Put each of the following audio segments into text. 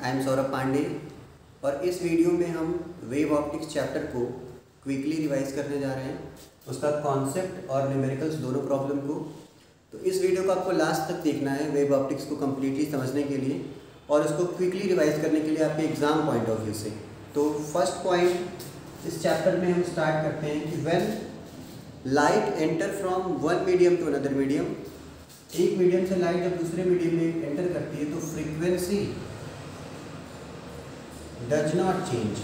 I am Saurabh Pandey और इस video में हम वेव ऑप्टिक्स चैप्टर को क्विकली रिवाइज करने जा रहे हैं, उसका कॉन्सेप्ट और न्यूमेरिकल्स दोनों प्रॉब्लम को। तो इस वीडियो को आपको लास्ट तक देखना है वेव ऑप्टिक्स को कम्प्लीटली समझने के लिए और उसको क्विकली रिवाइज करने के लिए आपके एग्ज़ाम पॉइंट ऑफ व्यू से। तो फर्स्ट पॉइंट इस चैप्टर में हम स्टार्ट करते हैं कि when light enter from one medium to another medium, एक मीडियम से लाइट जब दूसरे मीडियम में एंटर करती है तो frequency does not change.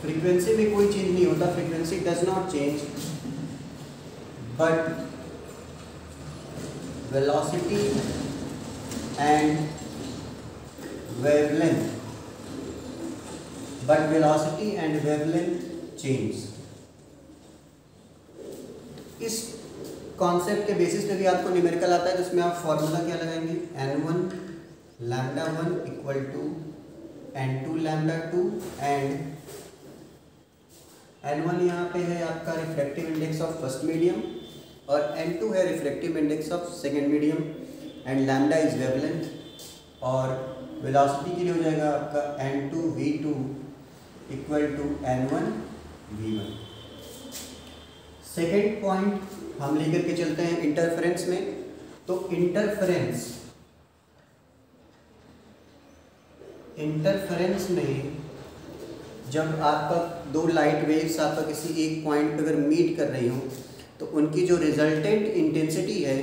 Frequency में कोई चेंज नहीं होता, frequency does not change, but velocity and wavelength change. इस कॉन्सेप्ट के बेसिस पे भी आपको न्यूमेरिकल आता है, तो उसमें आप फॉर्मूला क्या लगाएंगे, n1 lambda 1 equal to n2 lambda 2 and n1 यहाँ पे है आपका refractive index of first medium और n2 है refractive index of second medium and lambda is wavelength और वेलोसिटी के लिए हो जाएगा आपका n2 v2 equal to n1 v1। Second point हम लेकर के चलते हैं इंटरफेरेंस में। तो इंटरफेरेंस में जब आपका दो लाइट वेव्स आपका किसी एक पॉइंट पर अगर मीट कर रही हो तो उनकी जो रिजल्टेंट इंटेंसिटी है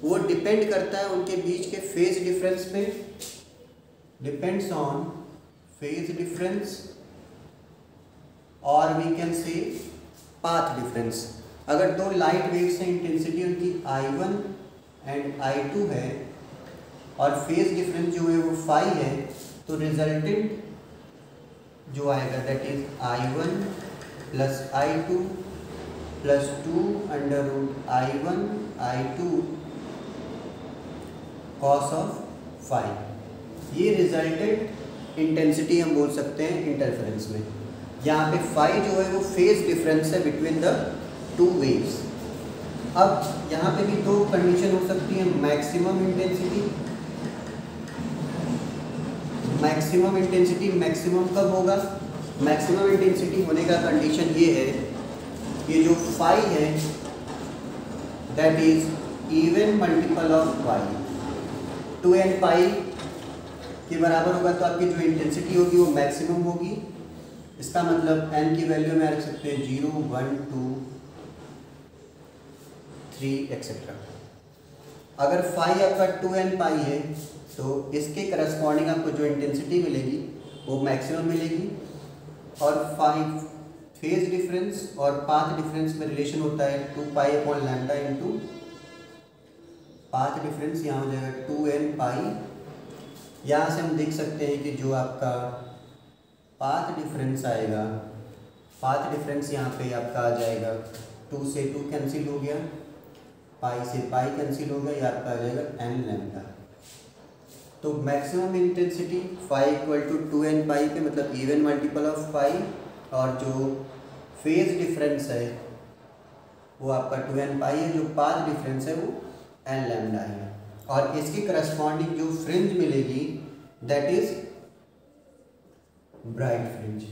वो डिपेंड करता है उनके बीच के फेज डिफरेंस पे, डिपेंड्स ऑन फेज डिफरेंस और we can say path difference. अगर दो लाइट वेव्स हैं, इंटेंसिटी उनकी I1 एंड I2 है और फेज डिफरेंस जो है वो phi है, तो रिजल्टेंट जो आएगा that is I1 plus I2 plus 2 under root I1 I2 cos of phi। ये रिजल्टेंट इंटेंसिटी हम बोल सकते हैं इंटरफेरेंस में। यहाँ पे phi जो है वो फेज डिफरेंस है बिटवीन द टू वेव्स। अब यहाँ पे भी दो कंडीशन हो सकती है, मैक्सिमम इंटेंसिटी मैक्सिमम कब होगा, मैक्सिमम इंटेंसिटी होने का कंडीशन ये है कि जो phi है that is even multiple of pi, 2n पाई के बराबर होगा तो आपकी जो इंटेंसिटी होगी वो मैक्सिमम होगी। इसका मतलब n की वैल्यू में रख सकते हैं 0 1 2 3 एक्सेट्रा। अगर phi आपका 2n पाई है तो इसके करस्पॉन्डिंग आपको जो इंटेंसिटी मिलेगी वो मैक्सिमम मिलेगी। और phi फेज डिफरेंस और पाथ डिफरेंस में रिलेशन होता है 2 pi upon lambda into path difference, यहाँ हो जाएगा 2n पाई। यहाँ से हम देख सकते हैं कि जो आपका पाथ डिफरेंस आएगा, पाथ डिफरेंस यहाँ पे आपका आ जाएगा 2 से 2 कैंसिल हो गया, पाई से पाई कैंसिल हो गया, ये आपका आ जाएगा n लैम्डा। तो maximum intensity phi equal to 2n pi पे मतलब इवन मल्टीपल ऑफ पाई, और जो फेज डिफरेंस है वो आपका 2n पाई है, जो पाथ डिफरेंस है वो n लैम्डा है। और इसकी करस्पॉन्डिंग जो फ्रिंज मिलेगी दैट इज ब्राइट फ्रिंज।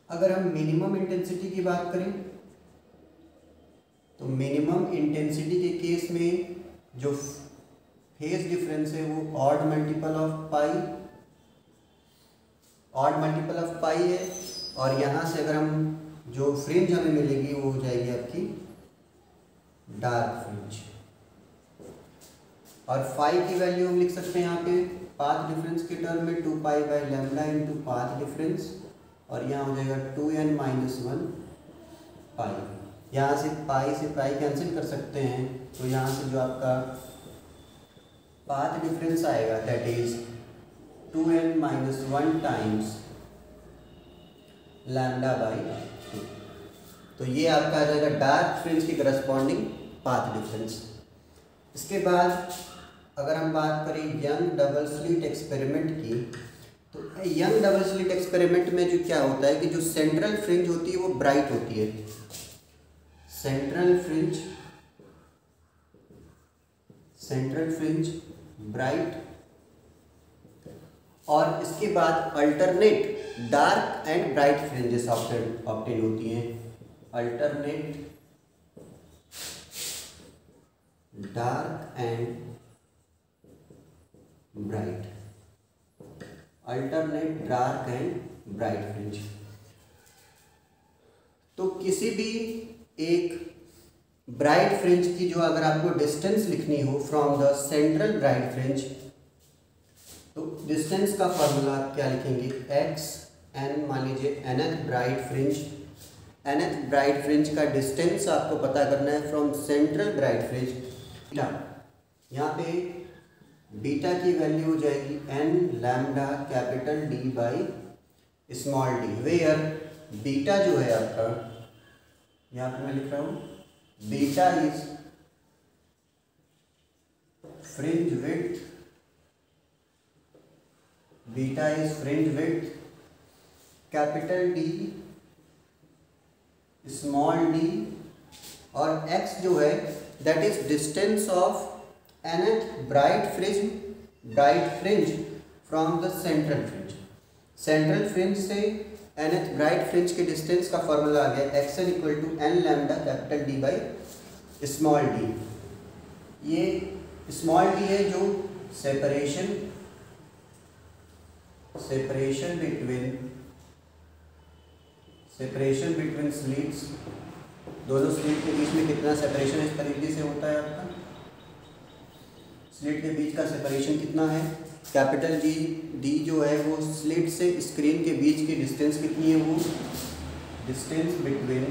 अगर हम मिनिमम इंटेंसिटी की बात करें तो मिनिमम इंटेंसिटी के केस में जो फेज डिफरेंस है वो ऑड मल्टीपल ऑफ पाई है। और यहाँ से अगर हम जो फ्रिंज हमें मिलेगी वो हो जाएगी आपकी डार्क फ्रिंज। और phi की वैल्यू हम लिख सकते हैं यहाँ पे पाथ डिफरेंस के टर्म में 2 pi by lambda into path difference, और यहाँ हो जाएगा 2n माइनस 1 पाई। यहाँ से पाई कैंसिल कर सकते हैं, तो यहाँ से जो आपका पाथ डिफरेंस आएगा that is 2n minus 1 times lambda by 2। तो ये आपका आ जाएगा डार्क फ्रिंज की करस्पॉन्डिंग पाथ डिफरेंस। इसके बाद अगर हम बात करें यंग डबल स्लिट एक्सपेरिमेंट की, तो यंग डबल स्लिट एक्सपेरिमेंट में जो क्या होता है कि जो सेंट्रल फ्रिंज होती है वो ब्राइट होती है। Central fringe central fringe bright, और इसके बाद alternate dark and bright fringes obtain होती हैं। Alternate dark and bright, alternate dark and bright fringe. तो किसी भी एक ब्राइट फ्रिंज की जो अगर आपको डिस्टेंस लिखनी हो from the central bright fringe, तो डिस्टेंस का फॉर्मूला आप क्या लिखेंगे, एक्स एन, मान लीजिए nth bright fringe, nth bright fringe का डिस्टेंस आपको पता करना है from central bright fringe. Beta, यहाँ पे बीटा की वैल्यू हो जाएगी n lambda capital D by small D, where beta जो है आपका, यहाँ पे मैं लिख रहा हूँ, beta is fringe width, beta is fringe width, capital D small D, और एक्स जो है that is distance of nth bright fringe from the central fringe. Central fringe से nth ब्राइट फ्रिंज के डिस्टेंस का फॉर्मूला आ गया x n equal to n lambda capital D by small D. ये small D है जो separation between slits, दोनों slit के बीच में कितना सेपरेशन इस तरीके से होता है आपका, स्लिट के बीच का सेपरेशन कितना है, कैपिटल डी जो है वो स्लिट से स्क्रीन के बीच की डिस्टेंस कितनी है, वो distance between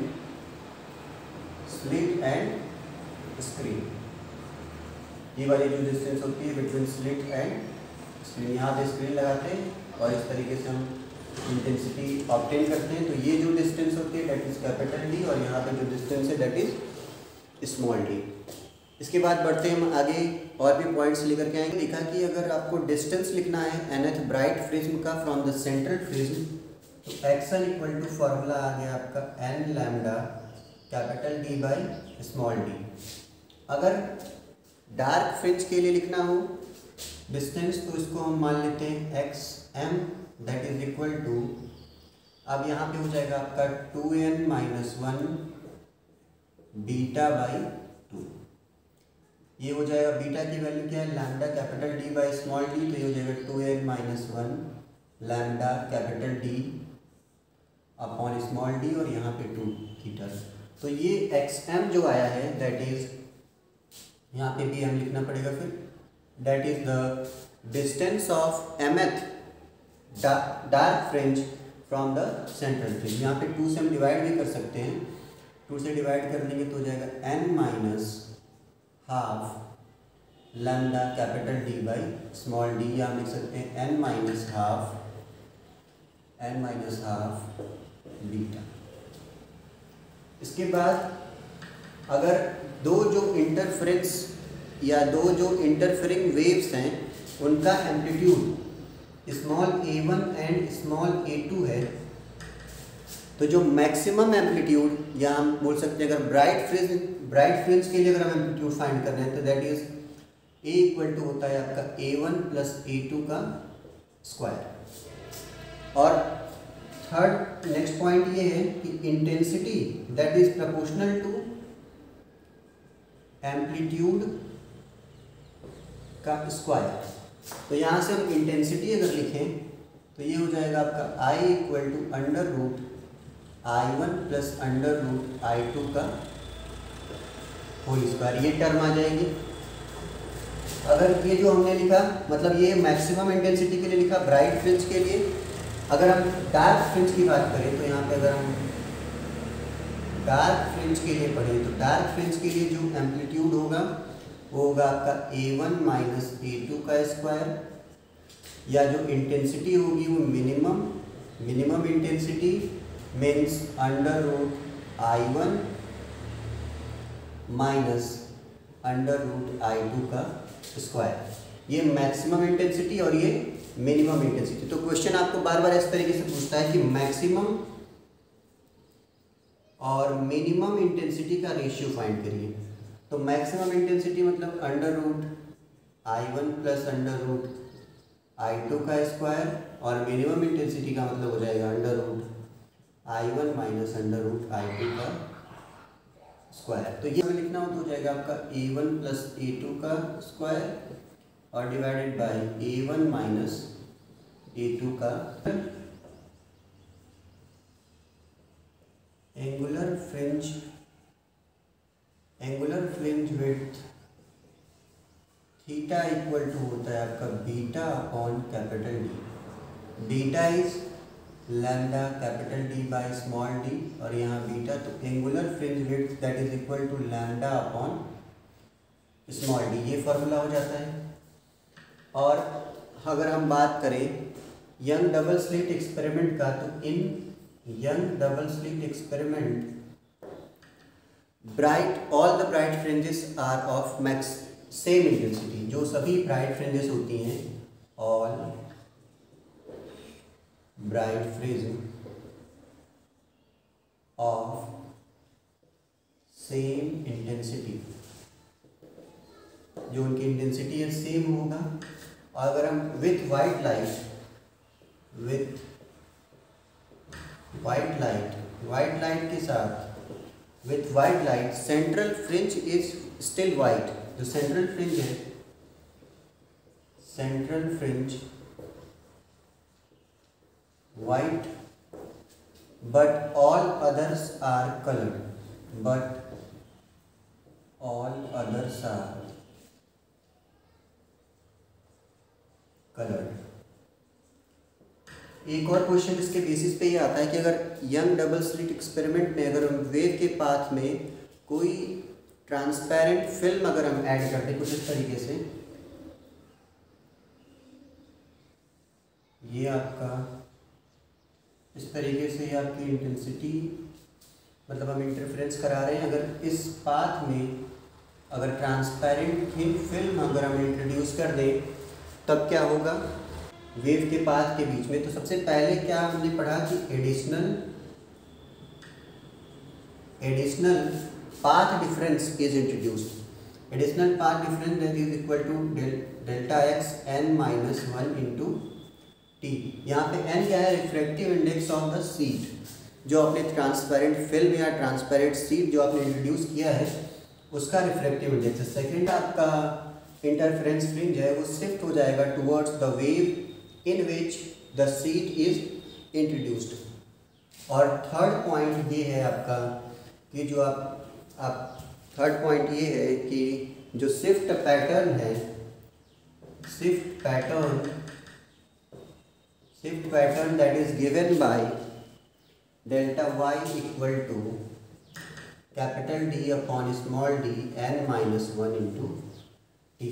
slit and screen, ये वाली जो डिस्टेंस होती है बिटवीन स्लिट एंड स्क्रीन, यहाँ पे स्क्रीन लगाते हैं और इस तरीके से हम इंटेंसिटी ऑब्टेन करते हैं। तो ये जो डिस्टेंस होती है दैट इज कैपिटल डी, और यहाँ पे जो डिस्टेंस है दैट इज स्मॉल डी। इसके बाद बढ़ते हैं हम आगे, और भी पॉइंट्स लेकर के आएंगे। लिखा कि अगर आपको डिस्टेंस लिखना है nth ब्राइट प्रिज्म का फ्रॉम द सेंट्रल प्रिज्म, तो एक्सन इक्वल टू फॉर्मूला आ गया आपका n lambda capital D by small D. अगर डार्क फ्रिंज के लिए लिखना हो डिस्टेंस, तो इसको हम मान लेते हैं x m that is equal to, अब यहाँ पे हो जाएगा आपका 2n माइनस 1 बीटा बाई 2। ये हो जाएगा, बीटा की वैल्यू क्या है, lambda capital D by small D, तो ये हो जाएगा 2n minus 1 lambda capital D upon small D, और यहाँ पे 2 थीटा। तो ये एक्स एम जो आया है दैट इज, यहाँ पे भी हम लिखना पड़ेगा फिर, that is the distance of mth dark fringe from the central fringe. यहाँ पे 2 से हम डिवाइड भी कर सकते हैं, 2 से डिवाइड कर देंगे तो हो जाएगा n minus half lambda capital D by small D, या हम लिख सकते हैं n माइनस हाफ बीटा। इसके बाद अगर दो जो इंटरफेरेंस या दो जो इंटरफेरिंग वेव्स हैं उनका amplitude small a1 and small a2 है, तो जो मैक्सिमम एम्पलीट्यूड, या हम बोल सकते हैं अगर ब्राइट फ्रिंज के लिए अगर हम एम्पलीट्यूड फाइंड कर रहे हैं तो that is a equal to होता है आपका a1 प्लस a2 का स्क्वायर। और थर्ड नेक्स्ट पॉइंट ये है कि intensity that is proportional to amplitude का स्क्वायर। तो यहाँ से हम इंटेंसिटी अगर लिखें तो ये हो जाएगा आपका I equal to under root I1 plus under root I2 का होल स्क्वायर, ये टर्म आ जाएगी। अगर ये जो हमने लिखा, मतलब ये मैक्सिमम इंटेंसिटी के लिए लिखा ब्राइट फ्रिंज के लिए। अगर हम डार्क फ्रिंज की बात करें तो यहाँ पे अगर हम डार्क फ्रिंज के लिए पढ़ें तो डार्क फ्रिंज के लिए जो एम्पलीट्यूड होगा वो होगा आपका a1 माइनस a2 का स्क्वायर, या जो इंटेंसिटी होगी वो minimum intensity means under root I1 minus under root I2 का स्क्वायर। ये मैक्सिमम इंटेंसिटी और ये मिनिमम इंटेंसिटी। तो क्वेश्चन आपको बार बार इस तरीके से पूछता है कि मैक्सिमम और मिनिमम इंटेंसिटी का रेशियो फाइंड करिए। तो मैक्सिमम इंटेंसिटी मतलब under root I1 plus under root I2 का स्क्वायर, और मिनिमम इंटेंसिटी का मतलब हो जाएगा under root I1 minus under root I2 का स्क्वायर। तो ये लिखना हो जाएगा आपका A1 प्लस A2 का स्क्वायर और divided by A1 minus A2 का। Angular fringe width theta equal to होता है आपका beta upon capital D. Beta is lambda capital D by small D, और यहाँ बीटा, तो angular fringe width that is equal to lambda upon small D, ये formula हो जाता है। और अगर हम बात करें यंग डबल स्लिट एक्सपेरिमेंट का, तो in Young double slit experiment all the bright fringes are of max same intensity. जो सभी ब्राइट फ्रिंजेस होती हैं, all bright fringe of same intensity, जो उनकी इंटेंसिटी है सेम होगा। और अगर हम विथ वाइट लाइट के साथ with white light central fringe is still white. जो सेंट्रल फ्रिंज है, central fringe white but all others are coloured, but all others are coloured. एक और क्वेश्चन इसके बेसिस पे ये आता है कि अगर यंग डबल स्लिट एक्सपेरिमेंट में अगर हम वेव के पाथ में कोई ट्रांसपेरेंट फिल्म अगर हम ऐड कर दें कुछ इस तरीके से, ये आपका इस तरीके से आपकी इंटेंसिटी, मतलब हम इंटरफेरेंस करा रहे हैं। अगर इस पाथ में अगर ट्रांसपेरेंट थिन फिल्म अगर हम इंट्रोड्यूस कर दें, तब क्या होगा वेव के पाथ के बीच में। तो सबसे पहले क्या हमने पढ़ा कि additional path difference is introduced. Additional path difference that is equal to delta x n minus 1 into t. यहाँ पे एन क्या है, refractive index of the sheet. जो आपने ट्रांसपेरेंट फिल्म या ट्रांसपेरेंट सीट जो आपने इंट्रोड्यूस किया है उसका रिफ्रैक्टिव इंडेक्स है। सेकेंड आपका इंटरफेरेंस फ्रिंज है, वो शिफ्ट हो जाएगा towards the wave in which the sheet is introduced. और थर्ड पॉइंट ये है आपका कि जो आप थर्ड पॉइंट ये है कि जो शिफ्ट पैटर्न है, shift pattern that is given by delta y equal to capital D upon small D n minus 1 into t.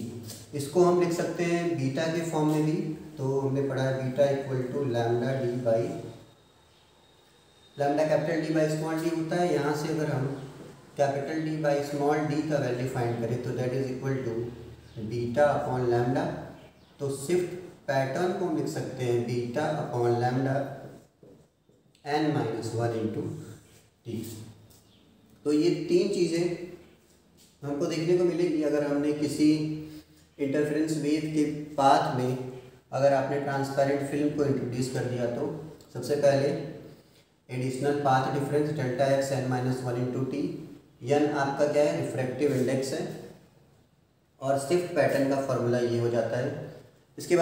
इसको हम लिख सकते हैं बीटा के फॉर्म में भी। तो हमने पढ़ा है beta equal to lambda D by lambda capital D by small D होता है। यहाँ से अगर हम capital D by small D का वैल्यू फाइंड करें तो that is equal to beta upon lambda. तो शिफ्ट पैटर्न को हम लिख सकते हैं beta upon lambda n minus 1 into t. तो ये तीन चीज़ें हमको देखने को मिलेगी अगर हमने किसी इंटरफेरेंस वेव के पाथ में अगर आपने ट्रांसपेरेंट फिल्म को इंट्रोड्यूस कर दिया। तो सबसे पहले additional path difference delta x n minus 1 into t, n आपका क्या है, रिफ्रैक्टिव इंडेक्स है, और शिफ्ट पैटर्न का फॉर्मूला ये हो जाता है। इसके बाद